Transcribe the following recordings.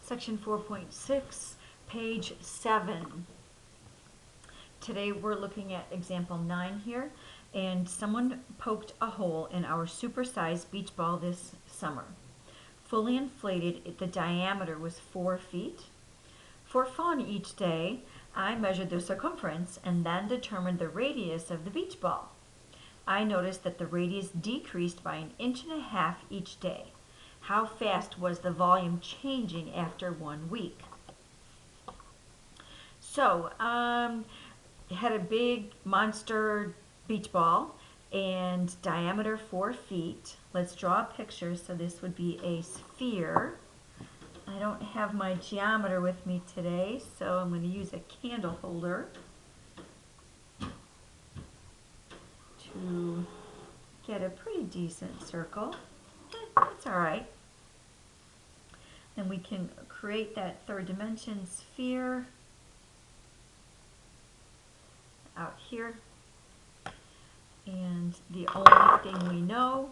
Section 4.6, page 7. Today we're looking at example 9 here, and someone poked a hole in our supersized beach ball this summer. Fully inflated, the diameter was 4 feet. For fun each day, I measured the circumference and then determined the radius of the beach ball. I noticed that the radius decreased by 1.5 inches each day. How fast was the volume changing after 1 week? So, it had a big monster beach ball and diameter 4 feet. Let's draw a picture. So this would be a sphere. I don't have my geometer with me today, so I'm going to use a candle holder to get a pretty decent circle. That's all right. Then we can create that third dimension sphere out here. And the only thing we know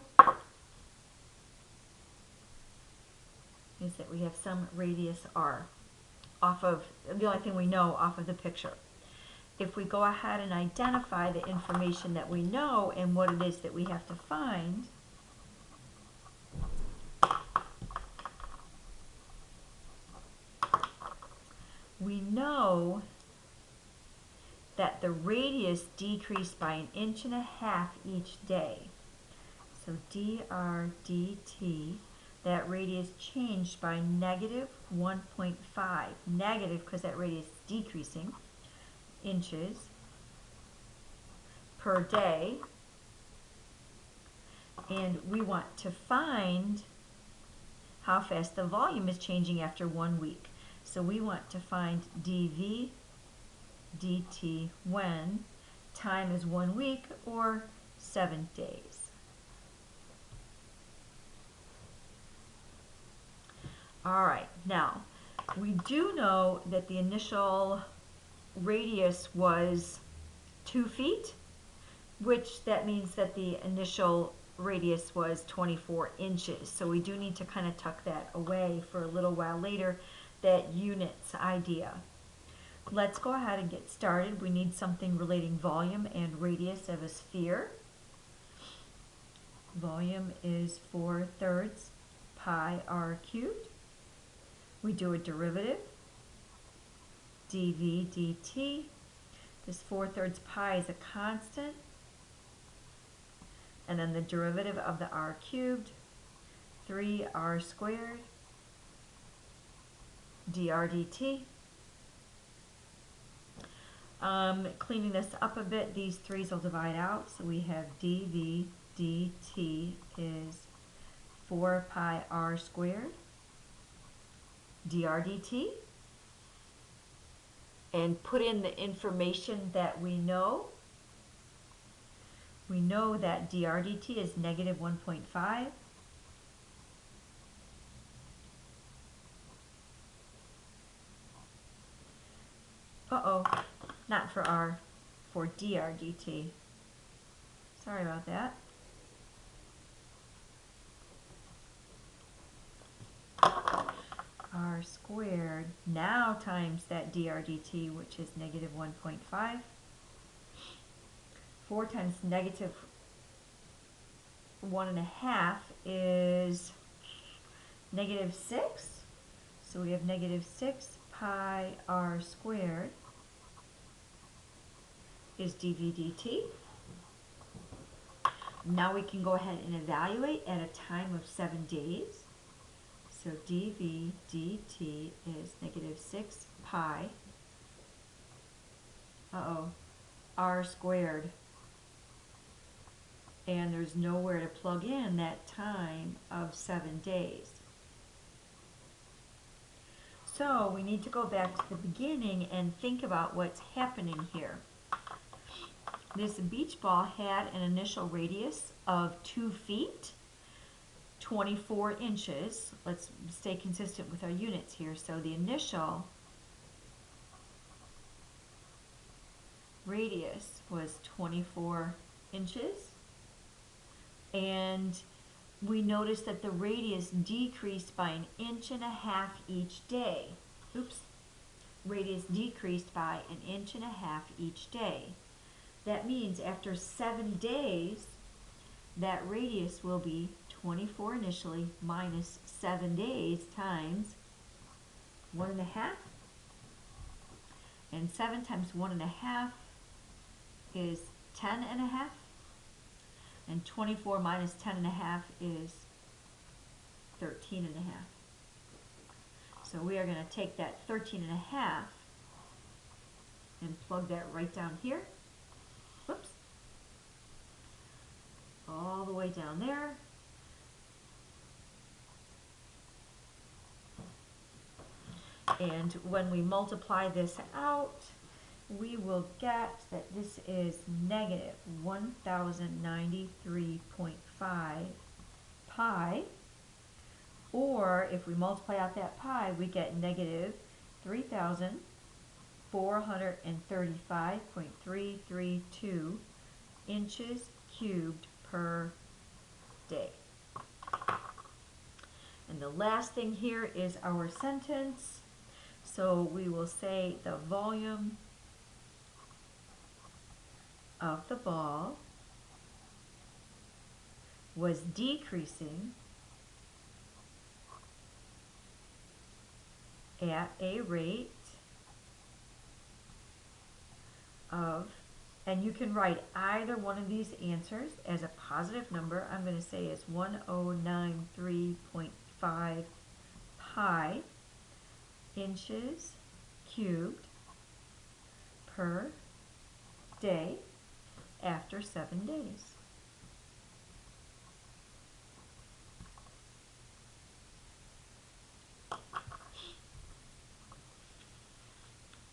is that we have some radius r off of, the only thing we know off of the picture. If we go ahead and identify the information that we know and what it is that we have to find, we know that the radius decreased by 1.5 inches each day. So dr dt, that radius changed by negative 1.5. Negative because that radius is decreasing, inches per day. And we want to find how fast the volume is changing after 1 week. So we want to find dv dt when time is 1 week or 7 days. All right, now we do know that the initial radius was 2 feet, which that means that the initial radius was 24 inches. So we do need to kind of tuck that away for a little while later, that units idea. Let's go ahead and get started. We need something relating volume and radius of a sphere. Volume is 4/3 pi r cubed. We do a derivative, dv dt. This 4/3 pi is a constant. And then the derivative of the r cubed, 3r squared, dr dt. Cleaning this up a bit, these 3's will divide out. So we have dv dt is 4 pi r squared, dr dt. And put in the information that we know. We know that dr dt is negative 1.5. Uh-oh, not for r, for dr dt. Sorry about that. R squared now times that dr dt, which is negative 1.5. 4 times negative 1.5 is negative 6. So we have negative 6 pi r squared is dv dt. Now we can go ahead and evaluate at a time of 7 days. So dv dt is negative 6 pi r squared. And there's nowhere to plug in that time of 7 days. So we need to go back to the beginning and think about what's happening here. This beach ball had an initial radius of 2 feet, 24 inches. Let's stay consistent with our units here. So the initial radius was 24 inches. And we notice that the radius decreased by 1.5 inches each day. Oops. Radius decreased by 1.5 inches each day. That means after 7 days, that radius will be 24 initially minus 7 days times 1.5. And 7 times 1.5 is 10.5. And 24 minus 10.5 is 13.5. So we are going to take that 13.5 and plug that right down here. Whoops. All the way down there. And when we multiply this out, we will get that this is negative 1093.5 pi. Or if we multiply out that pi, we get negative 3,435.332 inches cubed per day. And the last thing here is our sentence. So we will say the volume of the ball was decreasing at a rate of, and you can write either one of these answers as a positive number. I'm going to say is 1093.5 pi inches cubed per day after 7 days.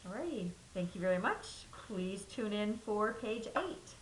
Alrighty, thank you very much. Please tune in for page 8.